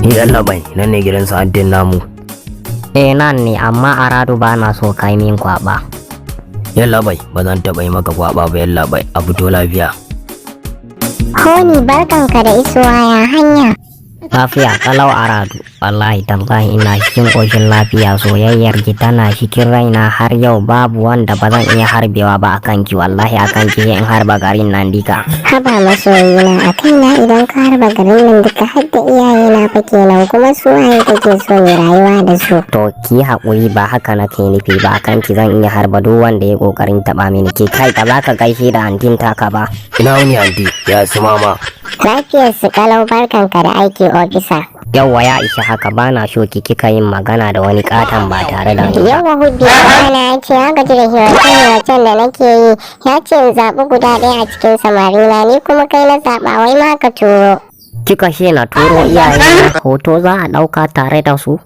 Yalla bai, nan ne gidan su addin namu. Nan ne, amma Aradu ba na so kai min kwaba. Yalla bai, ba zan taɓa yi maka kwaba ba yalla bai, a fito lafiya. Honi barkanka da isowa ya hanya. Lafiya kalau Aradu, wallahi tallahi ina cikin ƙoshin lafiya, soyayyar ki tana cikin raina har yau, babu wanda ba zan iya harbewa ba akan ki, wallahi akan ki in harba garin nan dika. Haba masoyina, akan na idan ka harba garin nan duka har da iyayena fa kenan, kuma su waye kake so ne rayuwa da su. To ki haƙuri, ba haka nake nufi ba, akan ki zan iya harba duk wanda ya ƙoƙarin taɓa mini ki. Kai ba za ka gaishe da antin taka ba. Ina wuni anti, ya su mama. Lafiyar su kalau, barkanka da aiki ofisa. Yawwa ya isa haka, bana so ki kika yin magana da wani katon ba tare da ni ba. Yawa Hubbi na ya ce ya gaji da hiwacen da nake yi, ya ce in zaɓi guda ɗaya a cikin samarina, ni kuma kai na zaɓa, wai ma ka turo. Kika she na turo iyayena hoto za a ɗauka tare da su?